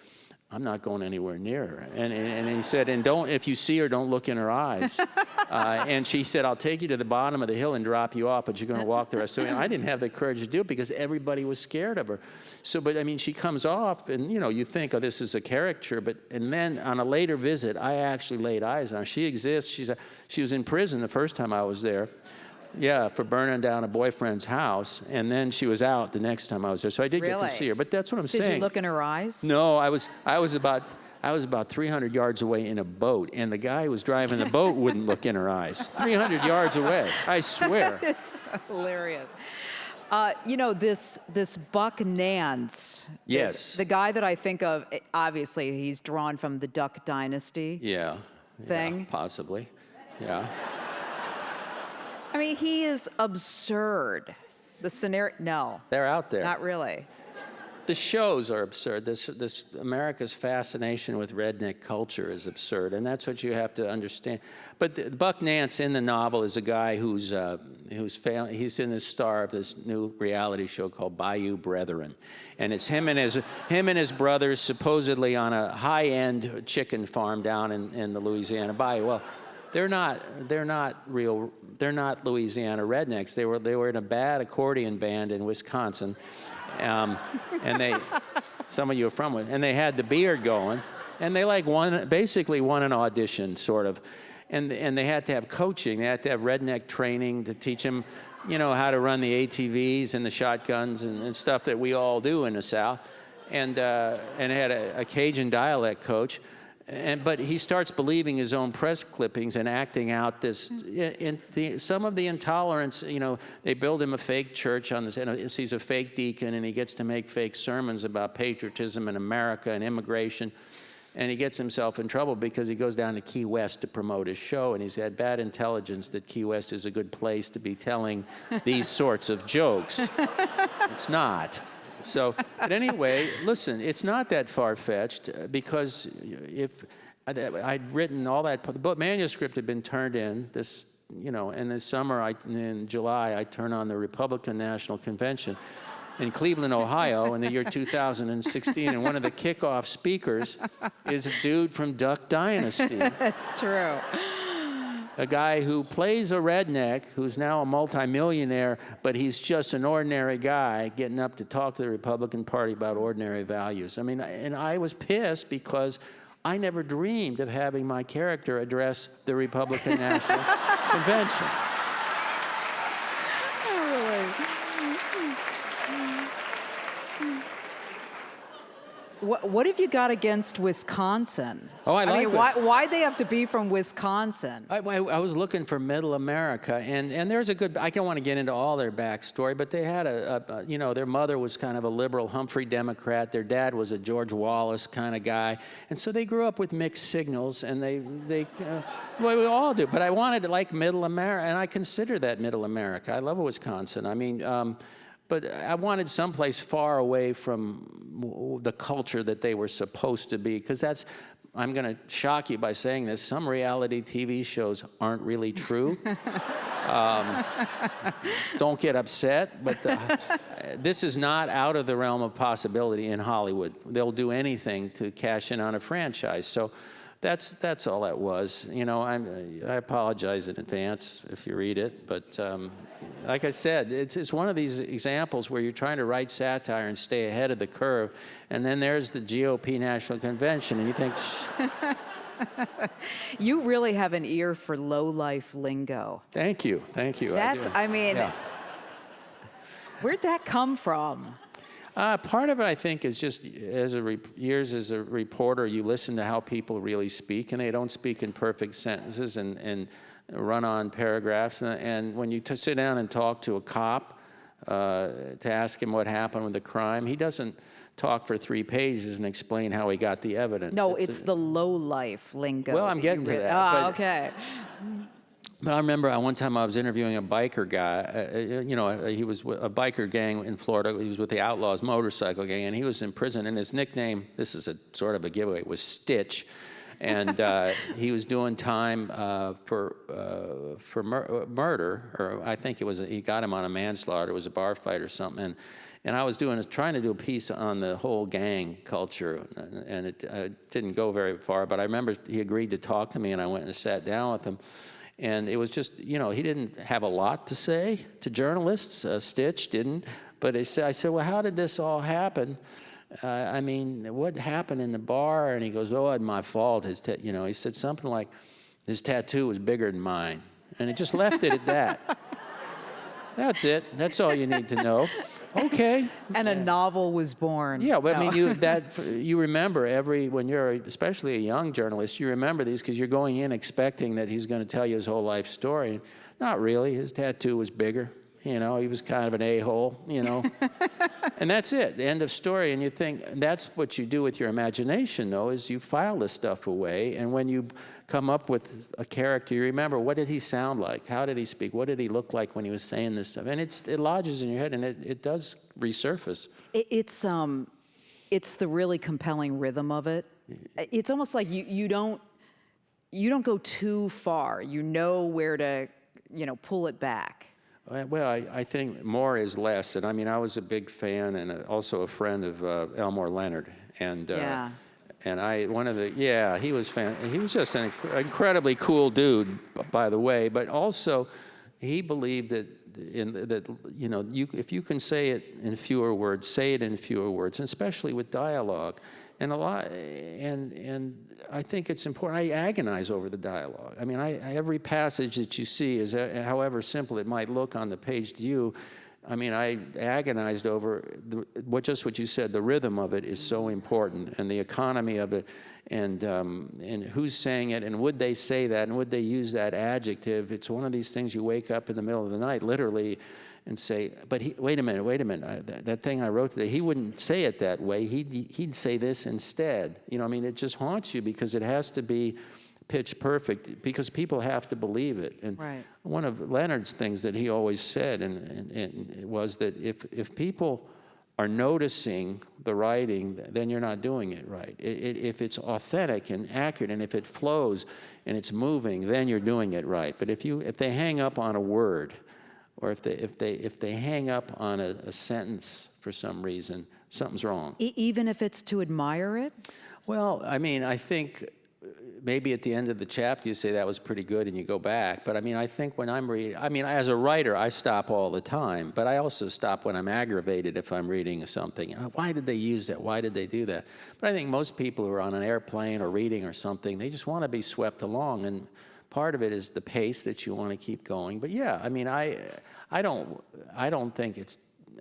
"I'm not going anywhere near her." And he said, "And if you see her, don't look in her eyes." And she said, "I'll take you to the bottom of the hill and drop you off, but you're going to walk the rest of the way." And I didn't have the courage to do it because everybody was scared of her. But I mean, she comes off, and you think, "Oh, this is a caricature," and then on a later visit, I actually laid eyes on her. She exists. She was in prison the first time I was there. Yeah, for burning down a boyfriend's house, and then she was out the next time I was there. So I did get to see her, but that's what I'm saying. Did you look in her eyes? No, I was about 300 yards away in a boat, and the guy who was driving the boat wouldn't look in her eyes. 300 yards away, I swear. It's hilarious. This Buck Nance. Yes. The guy that I think of, obviously, he's drawn from the Duck Dynasty. Yeah. Thing. Yeah, possibly. Yeah. I mean, he is absurd. The scenario, no. They're out there. Not really. The shows are absurd. This America's fascination with redneck culture is absurd, and that's what you have to understand. But Buck Nance in the novel is a guy he's in the star of this new reality show called Bayou Brethren, and it's him and his brothers supposedly on a high-end chicken farm down in the Louisiana Bayou. Well, they're not Louisiana rednecks. They were in a bad accordion band in Wisconsin. And some of you are from it, and they had the beard going, and they basically won an audition, sort of, and they had to have coaching. They had to have redneck training to teach them, how to run the ATVs and the shotguns and stuff that we all do in the South, and it had a Cajun dialect coach. But he starts believing his own press clippings and acting out some of the intolerance. They build him a fake church on this, and he's a fake deacon, and he gets to make fake sermons about patriotism and America and immigration. And he gets himself in trouble because he goes down to Key West to promote his show, and he's had bad intelligence that Key West is a good place to be telling these sorts of jokes. It's not. So, but anyway, listen, it's not that far-fetched because if I'd written all that, the book manuscript had been turned in this, and this summer, in July, I turn on the Republican National Convention in Cleveland, Ohio, in the year 2016, and one of the kickoff speakers is a dude from Duck Dynasty. That's true. A guy who plays a redneck, who's now a multimillionaire, but he's just an ordinary guy getting up to talk to the Republican Party about ordinary values. I mean, and I was pissed because I never dreamed of having my character address the Republican National Convention. What have you got against Wisconsin? Oh, I like mean, why'd they have to be from Wisconsin? I was looking for Middle America, and there's a good. I don't want to get into all their backstory, but they had their mother was kind of a liberal Humphrey Democrat. Their dad was a George Wallace kind of guy, and so they grew up with mixed signals, and well, we all do. But I wanted to like Middle America, and I consider that Middle America. I love Wisconsin. I mean. But I wanted someplace far away from the culture that they were supposed to be, because I'm going to shock you by saying this, some reality TV shows aren't really true. Don't get upset, but this is not out of the realm of possibility in Hollywood. They'll do anything to cash in on a franchise. So that's all that was. You know, I apologize in advance if you read it, but like I said, it's one of these examples where you're trying to write satire and stay ahead of the curve, and then there's the GOP National Convention, and you think... You really have an ear for low-life lingo. Thank you. I mean, yeah. Where'd that come from? Part of it, I think, is just years as a reporter, you listen to how people really speak, and they don't speak in perfect sentences and run-on paragraphs. And when you sit down and talk to a cop to ask him what happened with the crime, he doesn't talk for 3 pages and explain how he got the evidence. No, it's the low-life lingo. Well, I'm getting to that. Okay. But I remember one time I was interviewing a biker guy. He was with a biker gang in Florida. He was with the Outlaws motorcycle gang, and he was in prison. And his nickname, this is a sort of a giveaway, was Stitch. And he was doing time for murder, or I think it was he got him on a manslaughter. It was a bar fight or something. And I was trying to do a piece on the whole gang culture, and it didn't go very far. But I remember he agreed to talk to me, and I went and sat down with him. And it was just, he didn't have a lot to say to journalists. Stitch didn't. But I said, well, how did this all happen? I mean, what happened in the bar? And he goes, oh, it's my fault. He said something like, his tattoo was bigger than mine. And it just left it at that. That's it. That's all you need to know. Okay. And a novel was born. Yeah, but I mean, you remember when you're especially a young journalist, you remember these because you're going in expecting that he's going to tell you his whole life story. Not really. His tattoo was bigger. He was kind of an a-hole, And that's it, the end of story. And you think, that's what you do with your imagination, though, is you file this stuff away. And when you come up with a character, you remember, what did he sound like? How did he speak? What did he look like when he was saying this stuff? And it lodges in your head, and it does resurface. It's the really compelling rhythm of it. It's almost like you don't go too far. You know where to, pull it back. Well, I think more is less. And I mean, I was a big fan and also a friend of Elmore Leonard. And he was he was just an incredibly cool dude, by the way. But also, he believed that if you can say it in fewer words, say it in fewer words, and especially with dialogue. And I think it's important. I agonize over the dialogue. I mean, every passage that you see is, however simple it might look on the page to you, I mean, I agonized over what you said. The rhythm of it is so important, and the economy of it, and who's saying it, and would they say that, and would they use that adjective? It's one of these things you wake up in the middle of the night, literally, and say, but wait a minute, that thing I wrote today, he wouldn't say it that way. He'd say this instead. I mean, it just haunts you because it has to be pitch perfect because people have to believe it. And right. One of Leonard's things that he always said and was that if people are noticing the writing, then you're not doing it right. If it's authentic and accurate, and if it flows and it's moving, then you're doing it right. But if they hang up on a word, or if they hang up on a sentence for some reason, something's wrong. Even if it's to admire it? Well, I mean, I think maybe at the end of the chapter you say that was pretty good and you go back. But I mean, I think when I'm reading, I mean, as a writer, I stop all the time. But I also stop when I'm aggravated if I'm reading something. Why did they use that? Why did they do that? But I think most people who are on an airplane or reading or something, they just want to be swept along. And part of it is the pace that you want to keep going. But yeah, I mean, I don't think it's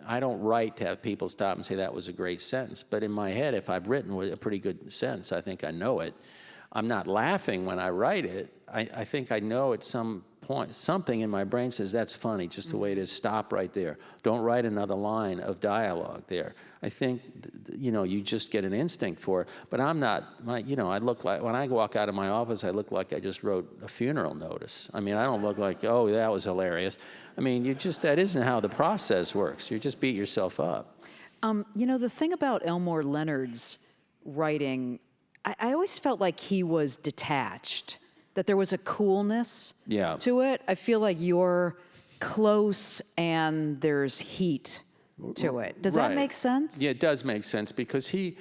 I don't write to have people stop and say that was a great sentence. But in my head, if I've written a pretty good sentence, I think I know it. I'm not laughing when I write it. I think I know at some point, something in my brain says that's funny, just the way it is. Stop right there. Don't write another line of dialogue there. I think, you just get an instinct for it. But I'm not, I look like, when I walk out of my office, I look like I just wrote a funeral notice. I mean, I don't look like, oh, that was hilarious. I mean, that isn't how the process works. You just beat yourself up. The thing about Elmore Leonard's writing, I always felt like he was detached, that there was a coolness to it. I feel like you're close and there's heat to it. Does that make sense? Yeah, it does make sense because he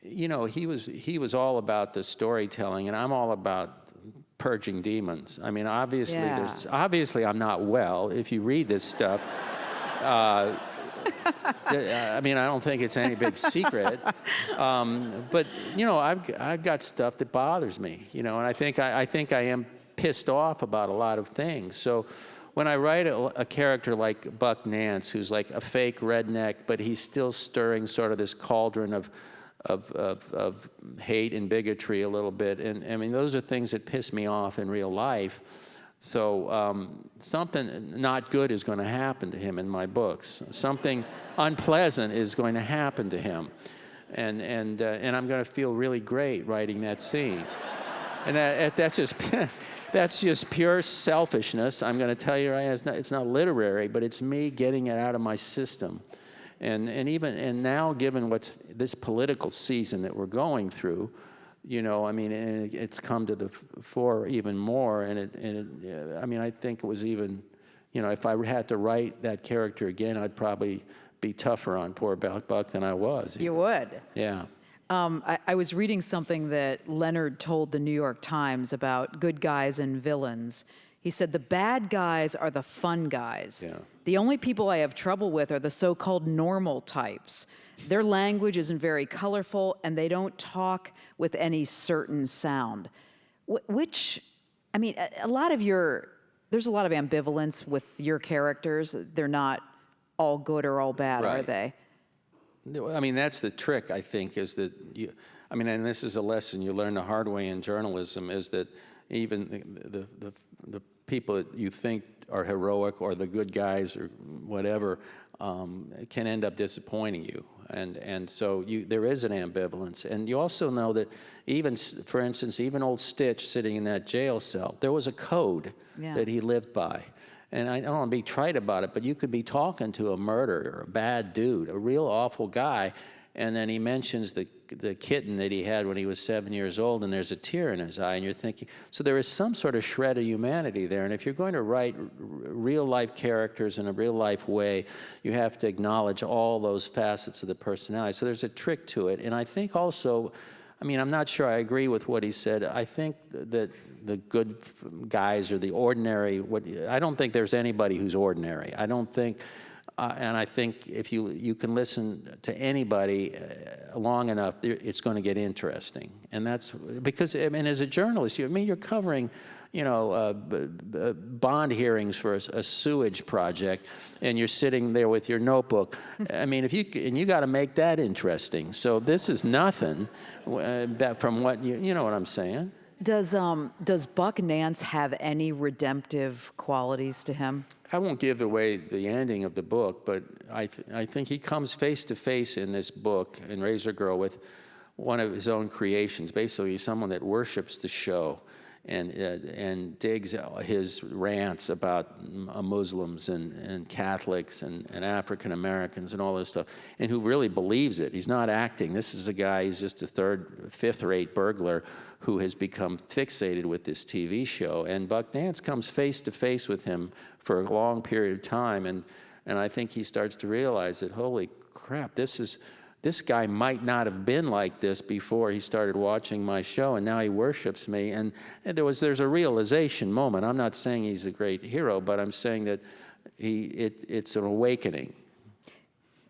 was all about the storytelling, and I'm all about purging demons. I mean, obviously I'm not well. If you read this stuff, I mean, I don't think it's any big secret, but I've got stuff that bothers me, and I think I am pissed off about a lot of things. So when I write a character like Buck Nance, who's like a fake redneck, but he's still stirring sort of this cauldron of hate and bigotry a little bit, and I mean, those are things that piss me off in real life. So something not good is going to happen to him in my books. Something unpleasant is going to happen to him, and I'm going to feel really great writing that scene. And that's just pure selfishness. I'm going to tell you, it's not literary, but it's me getting it out of my system. And now, given this political season that we're going through. I mean, and it's come to the fore even more, I mean, I think it was even, if I had to write that character again, I'd probably be tougher on poor Buck than I was. You would? Yeah. I was reading something that Leonard told the New York Times about good guys and villains. He said, the bad guys are the fun guys. Yeah. The only people I have trouble with are the so-called normal types. Their language isn't very colorful, and they don't talk with any certain sound. Which, I mean, there's a lot of ambivalence with your characters. They're not all good or all bad, right. Are they? I mean, that's the trick, I think, is that and this is a lesson you learn the hard way in journalism, is that even the people that you think are heroic or the good guys or whatever can end up disappointing you. And so there is an ambivalence. And you also know that even, for instance, even old Stitch sitting in that jail cell, there was a code that he lived by. And I don't want to be trite about it, but you could be talking to a murderer, a bad dude, a real awful guy, and then he mentions the kitten that he had when he was 7 years old, and there's a tear in his eye, and you're thinking, so there is some sort of shred of humanity there. And if you're going to write real-life characters in a real-life way, you have to acknowledge all those facets of the personality. So there's a trick to it. And I think also, I mean, I'm not sure I agree with what he said. I think that the good guys or the ordinary, I don't think there's anybody who's ordinary. I don't think... and I think if you can listen to anybody long enough, it's going to get interesting. And that's because, I mean, as a journalist, you're covering, bond hearings for a sewage project, and you're sitting there with your notebook. I mean, you got to make that interesting. So this is nothing from what you know what I'm saying. Does Buck Nance have any redemptive qualities to him? I won't give away the ending of the book, but I think he comes face to face in this book, in Razor Girl, with one of his own creations. Basically, someone that worships the show and digs his rants about Muslims and Catholics and African Americans and all this stuff, and who really believes it. He's not acting. This is a guy, he's just a fifth-rate burglar who has become fixated with this TV show. And Buck Nance comes face to face with him for a long period of time, and I think he starts to realize that, holy crap, this guy might not have been like this before he started watching my show, and now he worships me. And there's a realization moment. I'm not saying he's a great hero, but I'm saying that it's an awakening.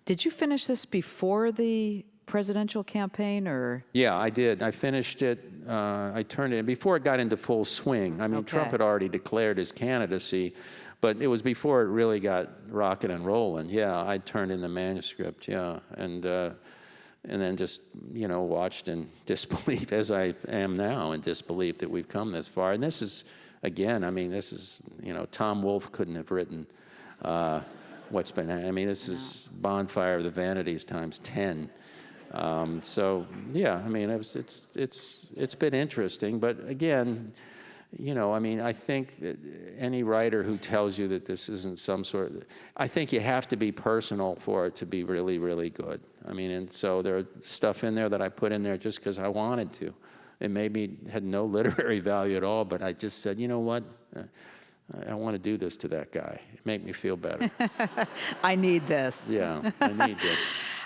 Did you finish this before the presidential campaign, or? Yeah, I did. I finished it. I turned it before it got into full swing. I mean, Okay. Trump had already declared his candidacy, But it was before it really got rocking and rolling. Yeah, I turned in the manuscript, yeah, and then just, watched in disbelief, as I am now, in disbelief that we've come this far. And this is, again, this is, Tom Wolfe couldn't have written what's been, this is Bonfire of the Vanities times 10. So, yeah, it's been interesting, but again, I think that any writer who tells you that this isn't some sort of, I think you have to be personal for it to be really, really good. And so there are stuff in there that I put in there just because I wanted to. It maybe had no literary value at all, but I just said, you know what? I want to do this to that guy. It made me feel better. I need this. Yeah, I need this.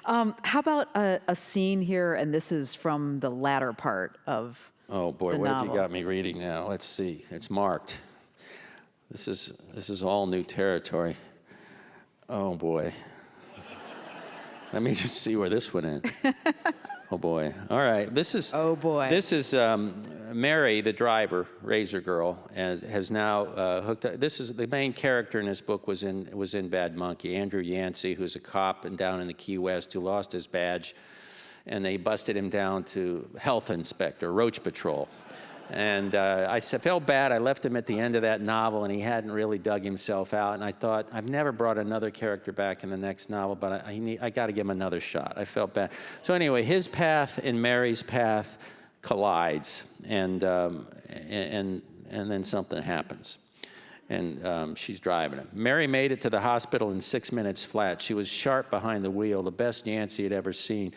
How about a scene here, and this is from the latter part of Oh boy, the what novel. have you got me reading now? Let's see. It's marked. This is all new territory. Oh boy. Let me just see where this went in. Oh boy. All right. This is. Oh boy. This is Mary, the driver, Razor Girl, and has now hooked up. This is the main character in this book was in Bad Monkey. Andrew Yancey, who's a cop and down in the Key West, who lost his badge, and they busted him down to health inspector, Roach Patrol. And I felt bad. I left him at the end of that novel, and he hadn't really dug himself out. And I thought, I've never brought another character back in the next novel, but I got to give him another shot. I felt bad. So anyway, his path and Mary's path collides, and then something happens. And she's driving him. Mary made it to the hospital in 6 minutes flat. She was sharp behind the wheel, the best Yancey had ever seen.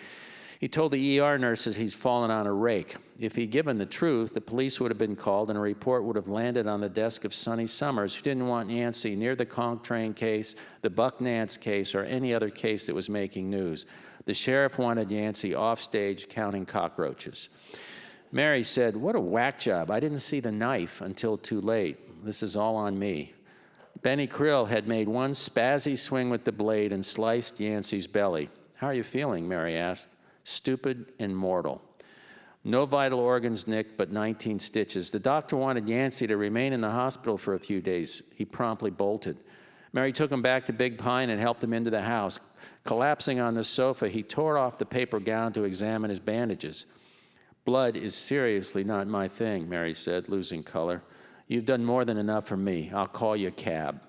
He told the ER nurses he's fallen on a rake. If he'd given the truth, the police would have been called and a report would have landed on the desk of Sonny Summers, who didn't want Yancey near the conch train case, the Buck Nance case, or any other case that was making news. The sheriff wanted Yancey offstage counting cockroaches. Mary said, "What a whack job. I didn't see the knife until too late. This is all on me." Benny Krill had made one spazzy swing with the blade and sliced Yancey's belly. "How are you feeling?" Mary asked. "Stupid and mortal. No vital organs nicked, but 19 stitches. The doctor wanted Yancey to remain in the hospital for a few days. He promptly bolted. Mary took him back to Big Pine and helped him into the house. Collapsing on the sofa, he tore off the paper gown to examine his bandages. "Blood is seriously not my thing," Mary said, losing color. "You've done more than enough for me. I'll call you a cab."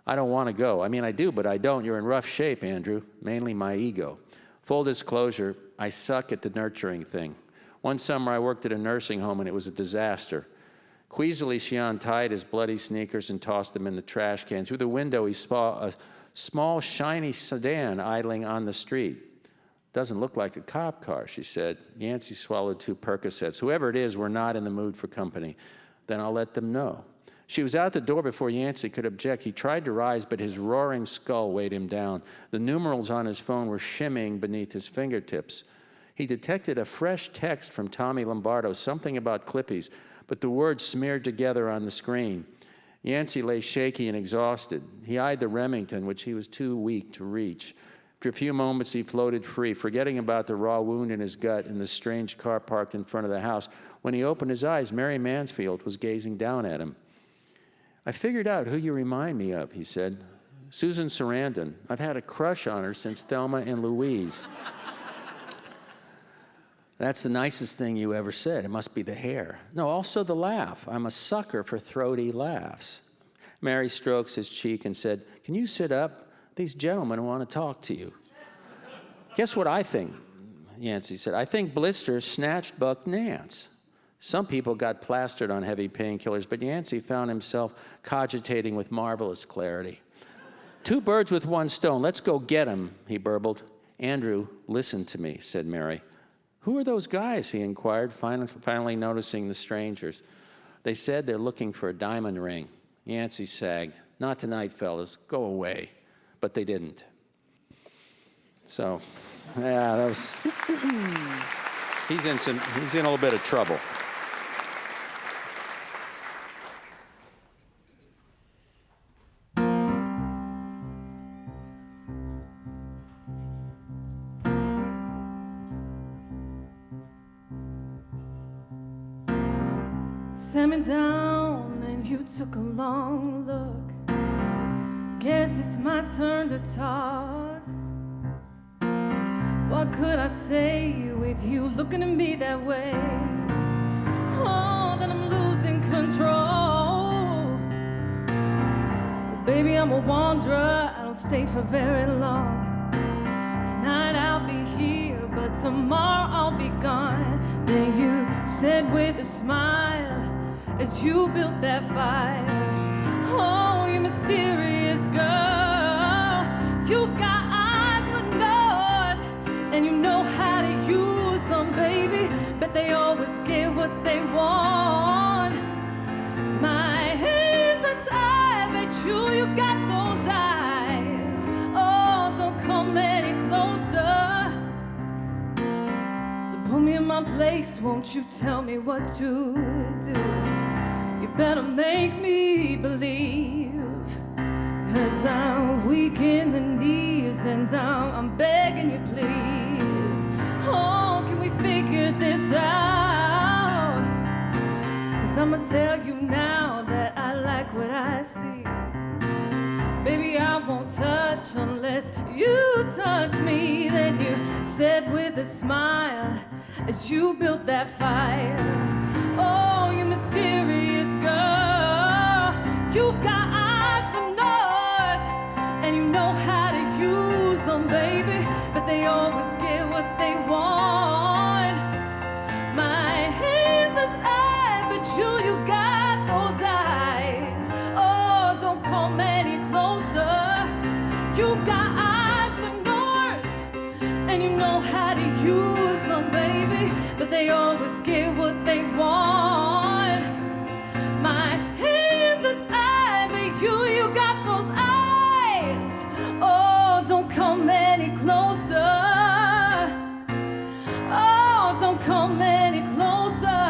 "I don't want to go. I do, but I don't. You're in rough shape, Andrew. Mainly my ego. Full disclosure, I suck at the nurturing thing. One summer I worked at a nursing home and it was a disaster." Queasily, she untied his bloody sneakers and tossed them in the trash can. Through the window, he saw a small, shiny sedan idling on the street. "Doesn't look like a cop car," she said. Yancey swallowed 2 Percocets. "Whoever it is, we're not in the mood for company." "Then I'll let them know." She was out the door before Yancey could object. He tried to rise, but his roaring skull weighed him down. The numerals on his phone were shimmying beneath his fingertips. He detected a fresh text from Tommy Lombardo, something about Clippies, but the words smeared together on the screen. Yancey lay shaky and exhausted. He eyed the Remington, which he was too weak to reach. After a few moments, he floated free, forgetting about the raw wound in his gut and the strange car parked in front of the house. When he opened his eyes, Mary Mansfield was gazing down at him. "I figured out who you remind me of," he said. "Susan Sarandon. I've had a crush on her since Thelma and Louise." "That's the nicest thing you ever said. It must be the hair." "No, also the laugh. I'm a sucker for throaty laughs." Mary stroked his cheek and said, "Can you sit up? These gentlemen want to talk to you." "Guess what I think?" Yancey said. "I think Blisters snatched Buck Nance." Some people got plastered on heavy painkillers, but Yancey found himself cogitating with marvelous clarity. "2 birds with 1 stone. Let's go get him," he burbled. "Andrew, listen to me," said Mary. "Who are those guys?" he inquired, finally noticing the strangers. "They said they're looking for a diamond ring." Yancey sagged. "Not tonight, fellas. Go away." But they didn't. So, yeah, that was... he's in a little bit of trouble. Sat me down and you took a long look. Guess it's my turn to talk. What could I say with you looking at me that way? Oh, that I'm losing control. Well, baby, I'm a wanderer, I don't stay for very long. Tonight I'll be here, but tomorrow I'll be gone. Then you said with a smile, as you built that fire, oh, you mysterious girl, you've got eyes of the north, and you know how to use them, baby, but they always get what they want. My hands are tied, but you got those eyes. Oh, don't come any closer. So put me in my place, won't you tell me what to do? You better make me believe, 'cause I'm weak in the knees and I'm begging you please. Oh, can we figure this out? 'Cause I'ma tell you now that I like what I see. Baby, I won't touch unless you touch me. Then you said with a smile, as you built that fire, oh, you mysterious girl, you've got eyes of the north, and you know how to use them, baby, but they always get what they want. My hands are tied, but you got those eyes. Oh, don't come any closer. You've got eyes of the north, and you know how to use them, baby, but they always get what they want. My hands are tied, but you got those eyes. Oh, don't come any closer. Oh, don't come any closer.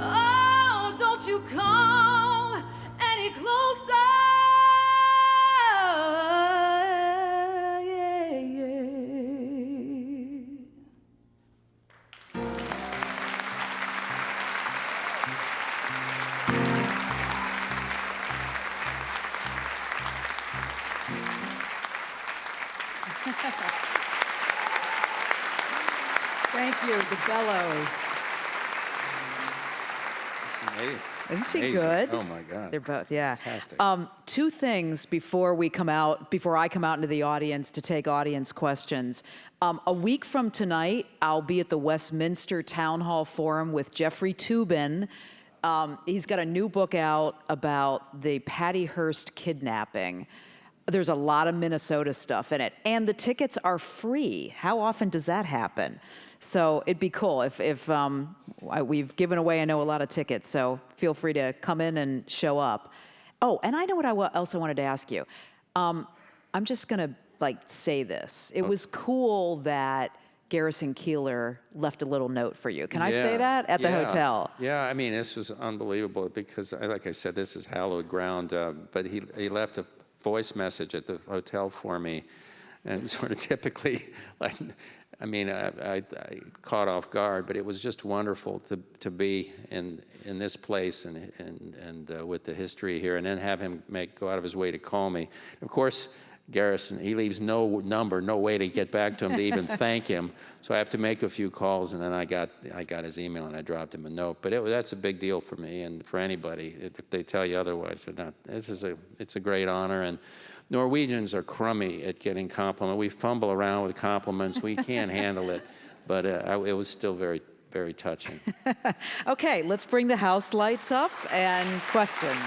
Oh, don't you come any closer. Thank you, the bellows. Isn't she Amazing. good? Oh my God. They're both, yeah. Fantastic. Two things before I come out into the audience to take audience questions. A week from tonight, I'll be at the Westminster Town Hall Forum with Jeffrey Toobin. He's got a new book out about the Patty Hearst kidnapping. There's a lot of Minnesota stuff in it, and the tickets are free. How often does that happen? So it'd be cool if we've given away, I know, a lot of tickets, so feel free to come in and show up. Oh, and I know what else I wanted to ask you. I'm just gonna say this. It was cool that Garrison Keillor left a little note for you. Can I say that at the hotel? Yeah, I mean, this was unbelievable because, like I said, this is hallowed ground. But he left a voice message at the hotel for me, and sort of typically, I caught off guard, but it was just wonderful to be in this place and with the history here, and then have him go out of his way to call me. Of course, Garrison, he leaves no number, no way to get back to him to even thank him. So I have to make a few calls, and then I got his email and I dropped him a note. But that's a big deal for me and for anybody. If they tell you otherwise, they're not. It's a great honor, and Norwegians are crummy at getting compliments. We fumble around with compliments. We can't handle it, but it was still very, very touching. Okay, let's bring the house lights up and questions.